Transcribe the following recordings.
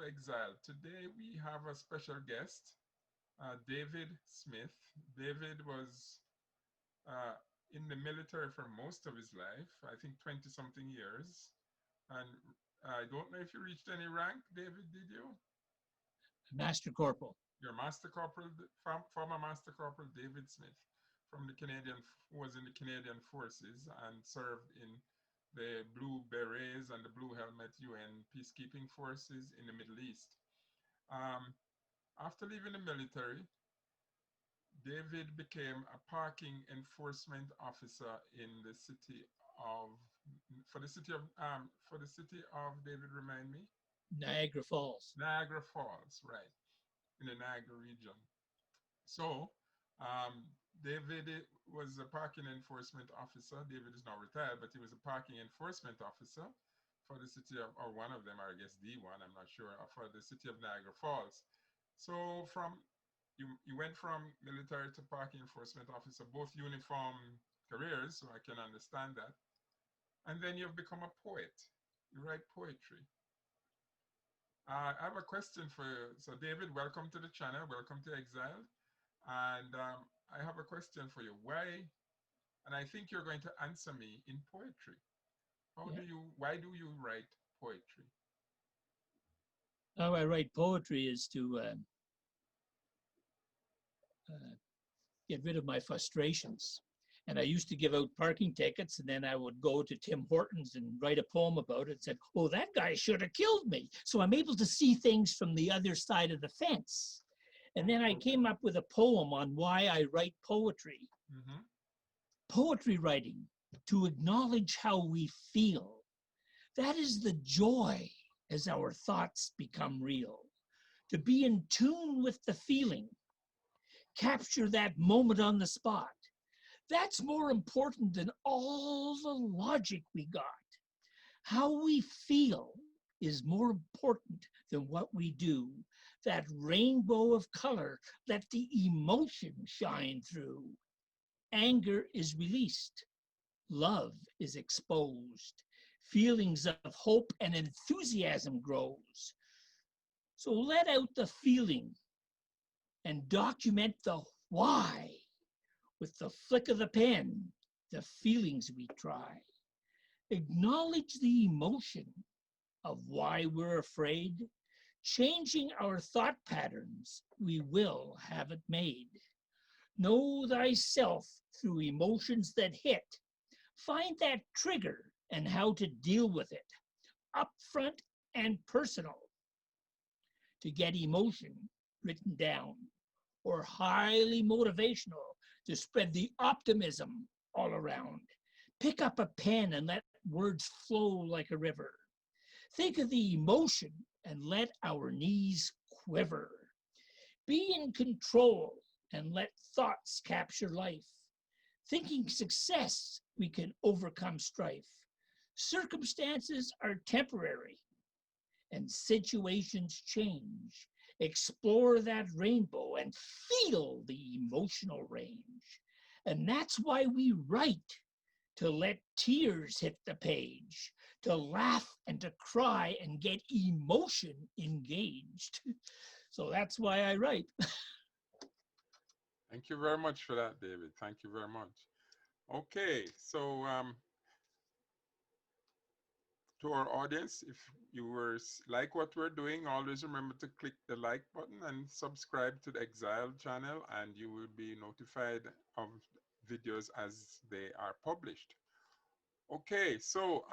Exiled. Today we have a special guest, David Smith. David was uh, in the military for most of his life, I think 20 something years. And I don't know if you reached any rank, David, did you? Master Corporal. Your Master Corporal, former Master Corporal David Smith from the Canadian, who was in the Canadian Forces and served in the Blue Berets and the Blue Helmet UN peacekeeping forces in the Middle East. Um, After leaving the military, David became a parking enforcement officer in the city of, for the city of, David, remind me? Niagara Falls. Niagara Falls, right, in the Niagara region. So, um, David was a parking enforcement officer. David is now retired, but he was a parking enforcement officer for the city of, or one of them, or I guess the one, I'm not sure, for the city of Niagara Falls. So you went from military to parking enforcement officer, both uniform careers, so I can understand that. And then you've become a poet. You write poetry. I have a question for you. So David, welcome to the channel. Welcome to Exiled. And I have a question for you. Why, and I think you're going to answer me in poetry. Why do you write poetry? How I write poetry is to get rid of my frustrations. And I used to give out parking tickets, and then I would go to Tim Hortons and write a poem about it and said, oh, that guy should have killed me. So I'm able to see things from the other side of the fence. And then I came up with a poem on why I write poetry. Mm-hmm. Poetry writing, to acknowledge how we feel. That is the joy as our thoughts become real. To be in tune with the feeling. Capture that moment on the spot. That's more important than all the logic we got. How we feel is more important than what we do. That rainbow of color, let the emotion shine through. Anger is released. Love is exposed. Feelings of hope and enthusiasm grows. So let out the feeling and document the why. With the flick of the pen, the feelings we try. Acknowledge the emotion of why we're afraid. Changing our thought patterns, we will have it made. Know thyself through emotions that hit. Find that trigger and how to deal with it. Upfront and personal. To get emotion written down or highly motivational to spread the optimism all around. Pick up a pen and let words flow like a river. Think of the emotion and let our knees quiver. Be in control and let thoughts capture life. Thinking success, we can overcome strife. Circumstances are temporary and situations change. Explore that rainbow and feel the emotional range. And that's why we write, to let tears hit the page, to laugh and to cry and get emotion engaged. So that's why I write. Thank you very much for that, David. Thank you very much. Okay, so to our audience, if you like what we're doing, always remember to click the like button and subscribe to the Exiled channel, and you will be notified of videos as they are published. Okay, so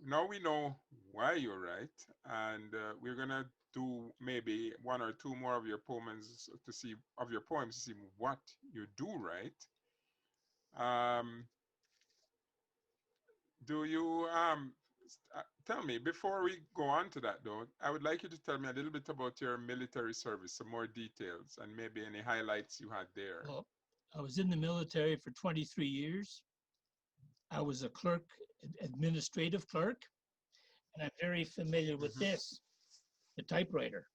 now we know why you're right, and we're gonna do maybe one or two more of your poems to see what you do right. Do you tell me, before we go on to that though, I would like you to tell me a little bit about your military service, some more details, and maybe any highlights you had there. Well, I was in the military for 23 years. I was a clerk, administrative clerk, and I'm very familiar with this, the typewriter.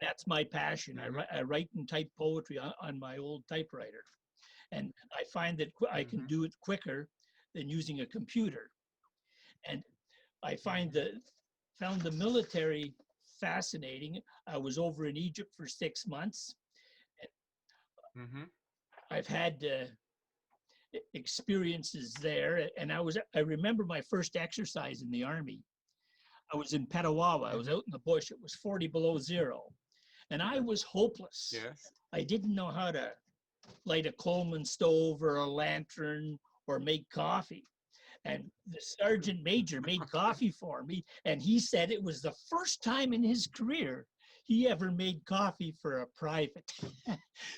That's my passion. I write and type poetry on my old typewriter. And I find that I can do it quicker than using a computer. And I found the military fascinating. I was over in Egypt for 6 months. Mm-hmm. I've had experiences there, and I remember my first exercise in the army. I was in Petawawa. I was out in the bush. It was 40 below zero, and I was hopeless. Yes. I didn't know how to light a Coleman stove or a lantern or make coffee. And the sergeant major made coffee for me, and he said it was the first time in his career he ever made coffee for a private.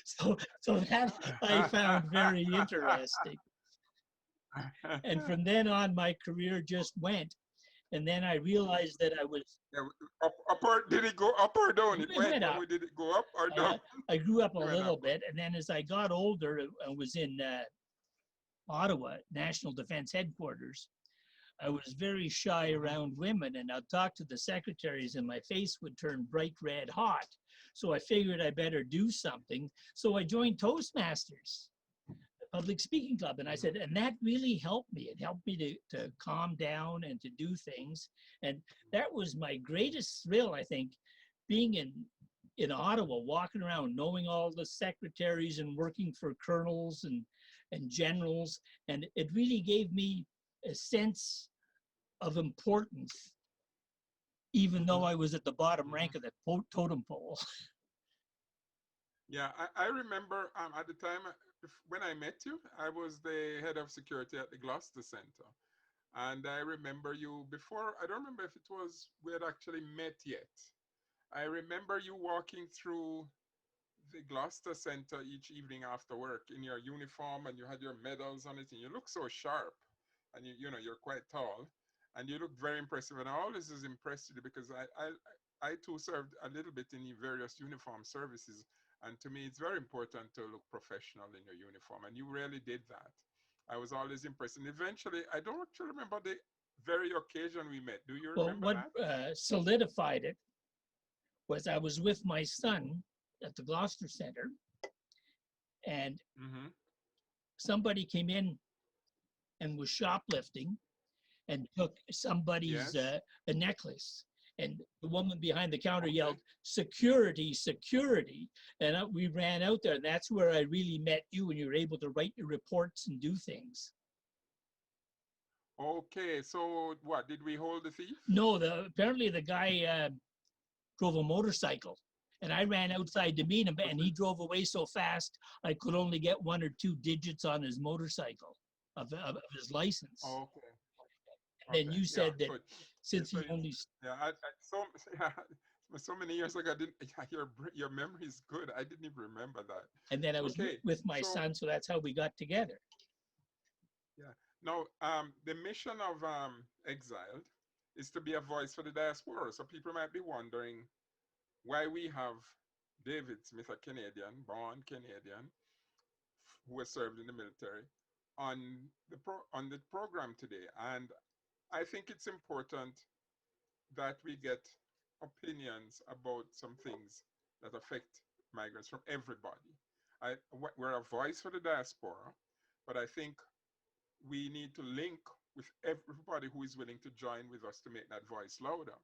so that I found very interesting. And from then on, my career just went. And then I realized that I was. Yeah, up or did it go up or down? It went up. Did it go up or down? I grew up a little bit, and then as I got older, I was in Ottawa, National Defense Headquarters. I was very shy around women, and I'd talk to the secretaries and my face would turn bright red hot. So I figured I better do something. So I joined Toastmasters, the public speaking club. And I said, and that really helped me. It helped me to calm down and to do things. And that was my greatest thrill, I think, being in Ottawa, walking around, knowing all the secretaries and working for colonels and generals. And it really gave me a sense of importance, even though I was at the bottom rank of the totem pole. Yeah, I remember at the time when I met you, I was the head of security at the Gloucester Center. And I remember you before, I don't remember if it was, we had actually met yet. I remember you walking through the Gloucester Center each evening after work in your uniform, and you had your medals on it, and you look so sharp, and you know, you're quite tall. And you look very impressive, and I always was impressed with you because I too served a little bit in various uniform services, and to me it's very important to look professional in your uniform, and you really did that. I was always impressed, and eventually, I don't actually remember the very occasion we met. Do you remember what solidified it was I was with my son at the Gloucester Center, and somebody came in and was shoplifting and took somebody's a necklace. And the woman behind the counter yelled, "Security, security." And we ran out there. And that's where I really met you, and you were able to write your reports and do things. Okay, so what, did we hold the thief? No, apparently the guy drove a motorcycle. And I ran outside to meet him, and he drove away so fast, I could only get 1 or 2 digits on his motorcycle of his license. Okay. And then you said that since he only... So many years ago, your memory is good. I didn't even remember that. And then I was with my son, so that's how we got together. Yeah. Now, the mission of Exiled is to be a voice for the diaspora. So people might be wondering why we have David Smith, a Canadian, born Canadian, who has served in the military, on the program today. And I think it's important that we get opinions about some things that affect migrants from everybody. We're a voice for the diaspora, but I think we need to link with everybody who is willing to join with us to make that voice louder.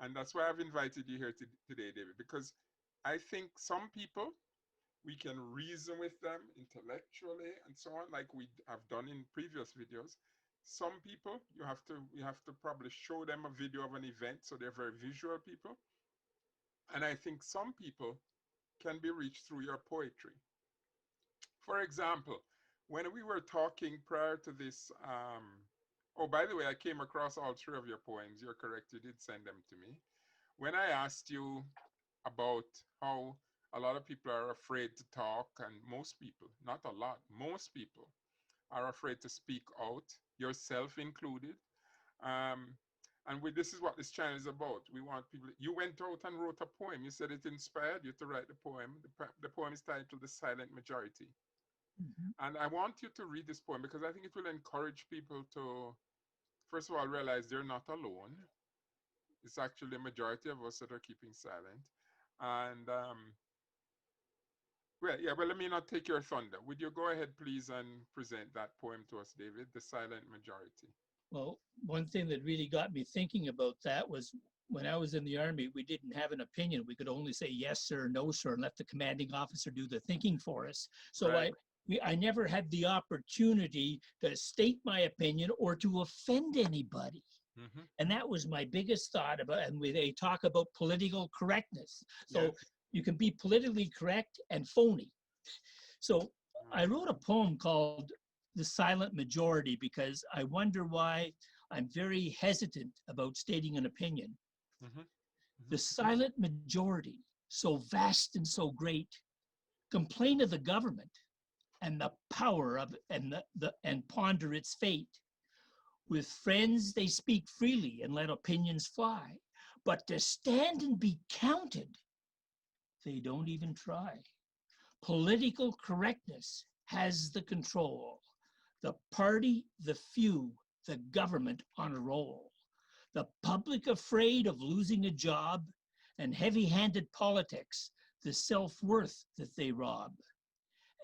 And that's why I've invited you here today, David, because I think some people, we can reason with them intellectually and so on, like we have done in previous videos. Some people, you have to probably show them a video of an event, so they're very visual people. And I think some people can be reached through your poetry. For example, when we were talking prior to this, oh, by the way, I came across all 3 of your poems. You're correct, you did send them to me. When I asked you about how a lot of people are afraid to talk, and most people, not a lot, most people are afraid to speak out, yourself included. And this is what this channel is about. We want people, you went out and wrote a poem. You said it inspired you to write the poem. The poem is titled The Silent Majority. And I want you to read this poem because I think it will encourage people to, first of all, realize they're not alone. It's actually a majority of us that are keeping silent. And well, let me not take your thunder. Would you go ahead, please, and present that poem to us, David, The Silent Majority? Well, one thing that really got me thinking about that was when I was in the Army, we didn't have an opinion. We could only say yes, sir, no, sir, and let the commanding officer do the thinking for us. So Right. I never had the opportunity to state my opinion or to offend anybody. Mm-hmm. And that was my biggest thought about, and they talk about political correctness. So Yes. you can be politically correct and phony. So I wrote a poem called The Silent Majority because I wonder why I'm very hesitant about stating an opinion. Mm-hmm. The Mm-hmm. silent majority, so vast and so great, complain of the government and the power of and ponder its fate. With friends they speak freely and let opinions fly, but to stand and be counted, they don't even try. Political correctness has the control. The party, the few, the government on a roll. The public afraid of losing a job, and heavy-handed politics, the self-worth that they rob.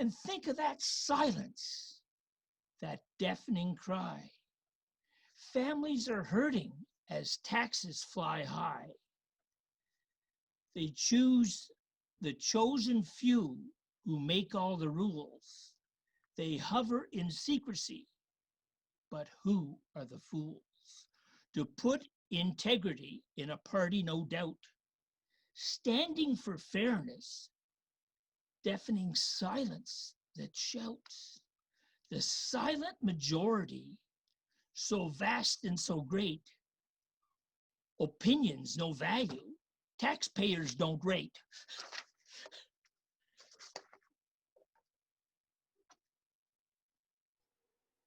And think of that silence, that deafening cry. Families are hurting as taxes fly high. They choose the chosen few who make all the rules. They hover in secrecy, but who are the fools? To put integrity in a party, no doubt, standing for fairness, deafening silence that shouts. The silent majority, so vast and so great, opinions no value, taxpayers don't rate.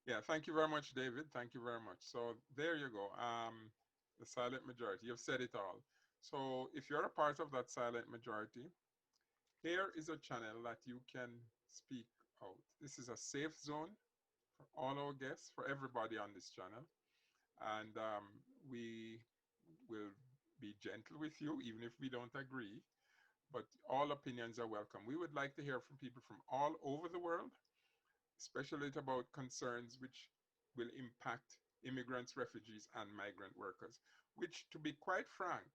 Yeah, thank you very much, David. Thank you very much. So there you go. The silent majority. You've said it all. So if you're a part of that silent majority, here is a channel that you can speak out. This is a safe zone for all our guests, for everybody on this channel. And we will be gentle with you, even if we don't agree. But all opinions are welcome. We would like to hear from people from all over the world, especially about concerns which will impact immigrants, refugees, and migrant workers, which, to be quite frank,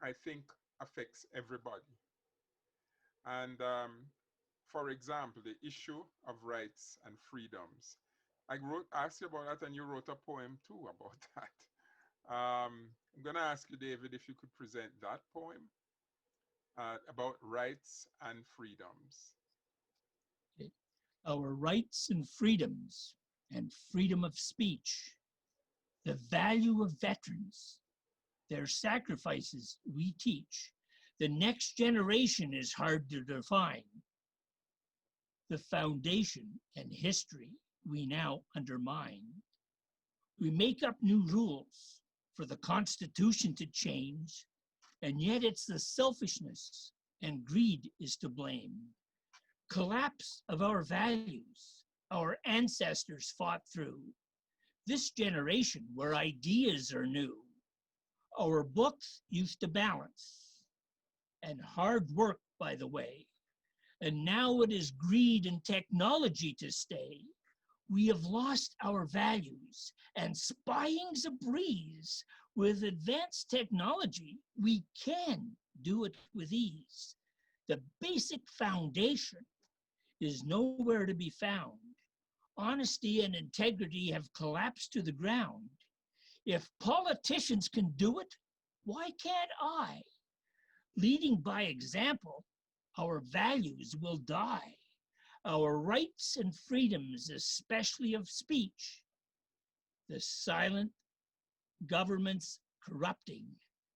I think affects everybody. And for example, the issue of rights and freedoms. Asked you about that, and you wrote a poem too about that. I'm going to ask you, David, if you could present that poem about rights and freedoms. Our rights and freedoms and freedom of speech, the value of veterans, their sacrifices we teach. The next generation is hard to define. The foundation and history we now undermine. We make up new rules for the Constitution to change, and yet it's the selfishness and greed is to blame. Collapse of our values our ancestors fought through. This generation where ideas are new. Our books used to balance, and hard work, by the way. And now it is greed and technology to stay. We have lost our values, and spying's a breeze. With advanced technology, we can do it with ease. The basic foundation is nowhere to be found. Honesty and integrity have collapsed to the ground. If politicians can do it, why can't I? Leading by example, our values will die. Our rights and freedoms, especially of speech, the silent governments corrupting,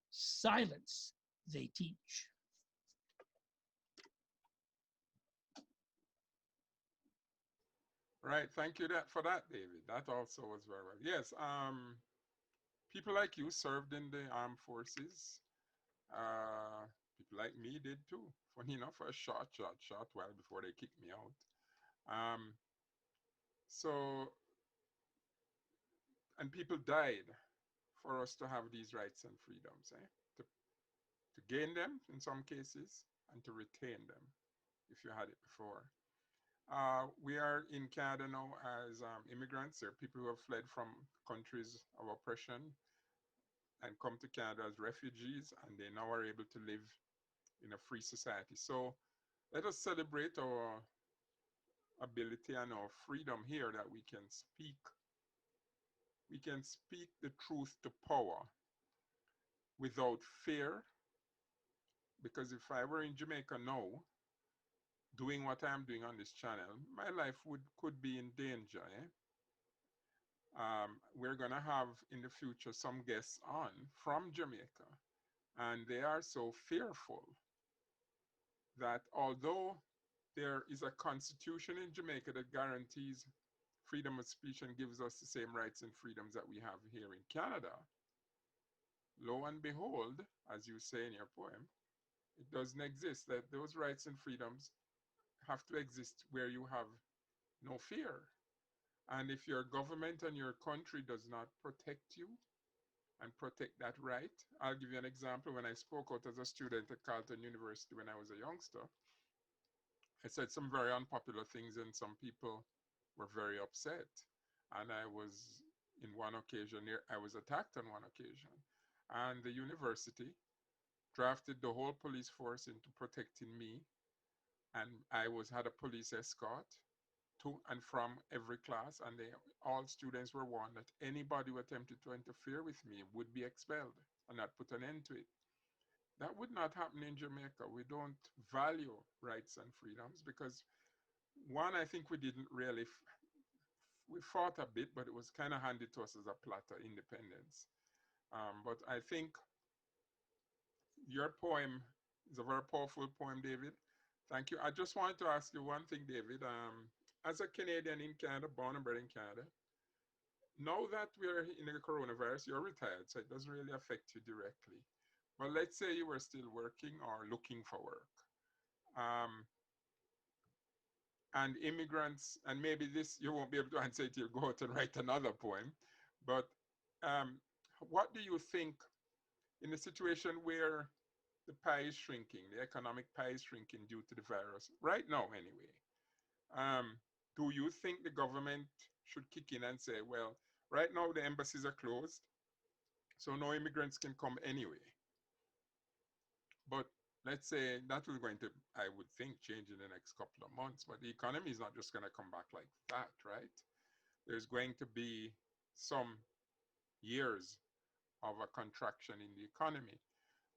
silence they teach. Right. Thank you for that, David. That also was very well. Yes. People like you served in the armed forces. People like me did too. Funny enough, for a short while before they kicked me out. Um, so, and people died for us to have these rights and freedoms, to gain them in some cases and to retain them if you had it before. We are in Canada now as immigrants. There are people who have fled from countries of oppression and come to Canada as refugees, and they now are able to live in a free society. So let us celebrate our ability and our freedom here that we can speak the truth to power without fear. Because if I were in Jamaica now, doing what I'm doing on this channel, my life could be in danger. Eh? We're gonna have in the future some guests on from Jamaica, and they are so fearful that although there is a constitution in Jamaica that guarantees freedom of speech and gives us the same rights and freedoms that we have here in Canada, lo and behold, as you say in your poem, it doesn't exist. That those rights and freedoms have to exist where you have no fear. And if your government and your country does not protect you and protect that right, I'll give you an example. When I spoke out as a student at Carleton University when I was a youngster, I said some very unpopular things and some people were very upset. And I was, in one occasion, I was attacked on one occasion. And the university drafted the whole police force into protecting me. And I had a police escort to and from every class, and all students were warned that anybody who attempted to interfere with me would be expelled, and that put an end to it. That would not happen in Jamaica. We don't value rights and freedoms because, one, I think we didn't really, we fought a bit, but it was kind of handed to us as a platter, independence. But I think your poem is a very powerful poem, David. Thank you. I just wanted to ask you one thing, David. As a Canadian in Canada, born and bred in Canada, now that we're in the coronavirus, you're retired, so it doesn't really affect you directly. But let's say you were still working or looking for work. And immigrants, and maybe this you won't be able to answer it, you'll go out and write another poem. But what do you think in a situation where the pie is shrinking, the economic pie is shrinking due to the virus, right now anyway? Do you think the government should kick in and say, well, right now the embassies are closed, so no immigrants can come anyway? But let's say that will going to, I would think, change in the next couple of months, but the economy is not just going to come back like that, right? There's going to be some years of a contraction in the economy.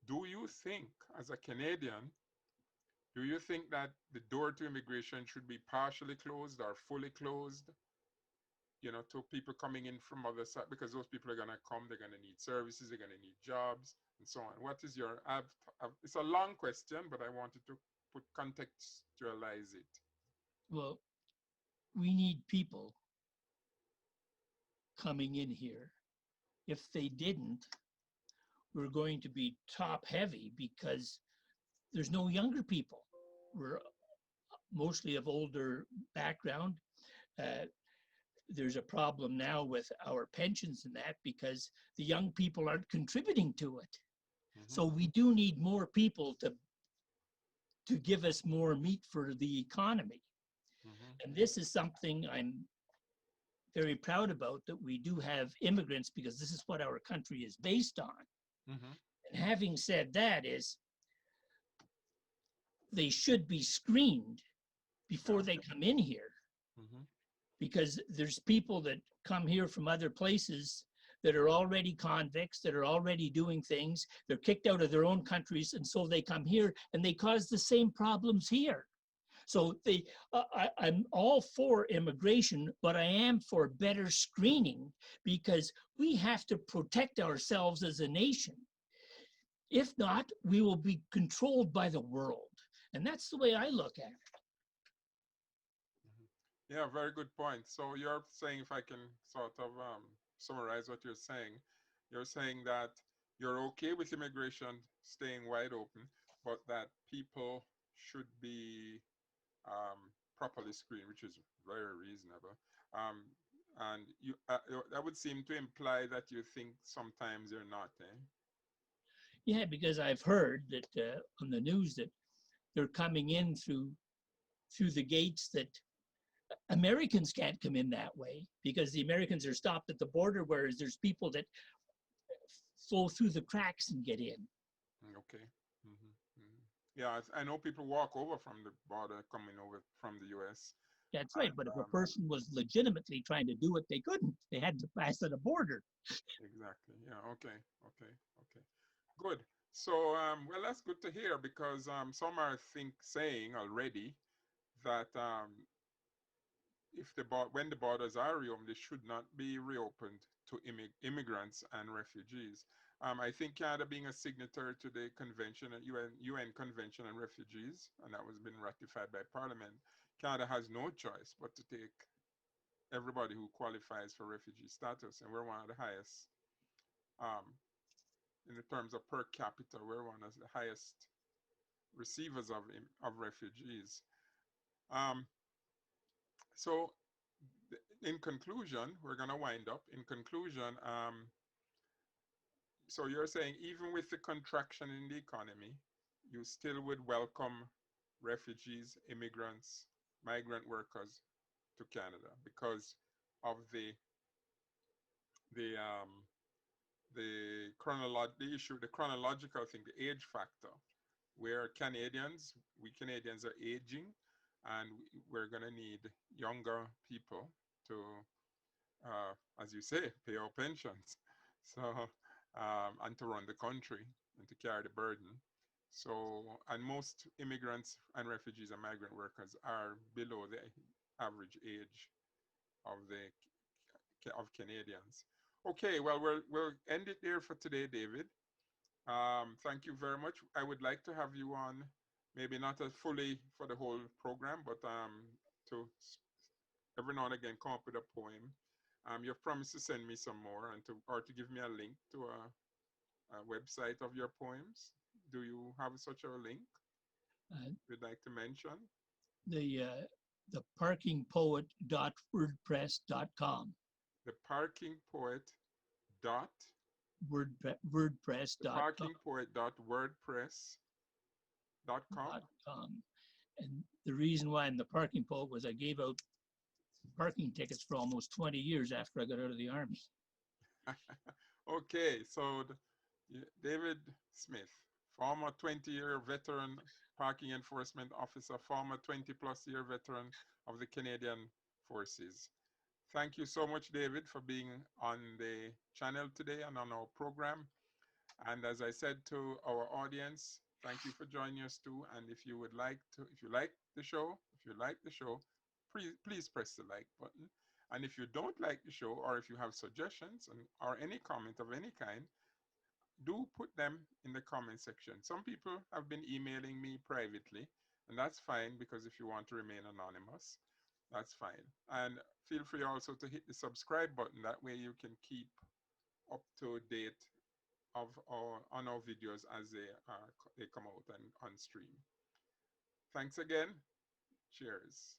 Do you think, as a Canadian, do you think that the door to immigration should be partially closed or fully closed, to people coming in from other side? Because those people are going to come, they're going to need services, they're going to need jobs, and so on. What is your, it's a long question, but I wanted to contextualize it. Well, we need people coming in here. If they didn't, we're going to be top heavy because there's no younger people. We're mostly of older background. There's a problem now with our pensions and that because the young people aren't contributing to it. Mm-hmm. So we do need more people to give us more meat for the economy. Mm-hmm. And this is something I'm very proud about, that we do have immigrants because this is what our country is based on. Mm-hmm. And having said that, they should be screened before they come in here. Mm-hmm. Because there's people that come here from other places that are already convicts, that are already doing things. They're kicked out of their own countries, and so they come here and they cause the same problems here. So I'm all for immigration, but I am for better screening because we have to protect ourselves as a nation. If not, we will be controlled by the world. And that's the way I look at it. Yeah, very good point. So you're saying, if I can sort of summarize what you're saying that you're okay with immigration staying wide open, but that people should be properly screened, which is very reasonable. And that would seem to imply that you think sometimes you're not, eh? Yeah, because I've heard that on the news that they're coming in through the gates that Americans can't come in that way because the Americans are stopped at the border, whereas there's people that fall through the cracks and get in. Okay. Yeah, I know people walk over from the border coming over from the US. That's right. But if a person was legitimately trying to do it, they couldn't. They had to pass at a border. Exactly. Yeah. Okay. Good. So, well, that's good to hear because some are saying already that when the borders are reopened, they should not be reopened to immigrants and refugees. I think Canada, being a signatory to the convention, UN Convention on Refugees, and that was been ratified by Parliament, Canada has no choice but to take everybody who qualifies for refugee status, and we're one of the highest in the terms of per capita. We're one of the highest receivers of refugees. So in conclusion, we're going to wind up. In conclusion, so you're saying even with the contraction in the economy, you still would welcome refugees, immigrants, migrant workers to Canada because of the chronological thing, the age factor, where we Canadians are aging, and we're going to need younger people to, as you say, pay our pensions. So, and to run the country and to carry the burden. So, and most immigrants and refugees and migrant workers are below the average age of Canadians. Okay, well, we'll end it there for today, David. Thank you very much. I would like to have you on, maybe not as fully for the whole program, but to every now and again come up with a poem. You've promised to send me some more and to give me a link to a website of your poems. Do you have such a link you'd like to mention? The parkingpoet.wordpress.com. The parkingpoet dot wordpress.com. parkingpoet.wordpress.com. And the reason why I'm the parking poet was I gave out parking tickets for almost 20 years after I got out of the Army. Okay, so David Smith, former 20-year veteran parking enforcement officer, former 20-plus-year veteran of the Canadian Forces. Thank you so much, David, for being on the channel today and on our program. And as I said to our audience, thank you for joining us too. And if you like the show, please press the like button. And if you don't like the show, or if you have suggestions or any comment of any kind, do put them in the comment section. Some people have been emailing me privately, and that's fine, because if you want to remain anonymous, that's fine. And feel free also to hit the subscribe button. That way you can keep up to date on our videos as they come out and on stream. Thanks again. Cheers.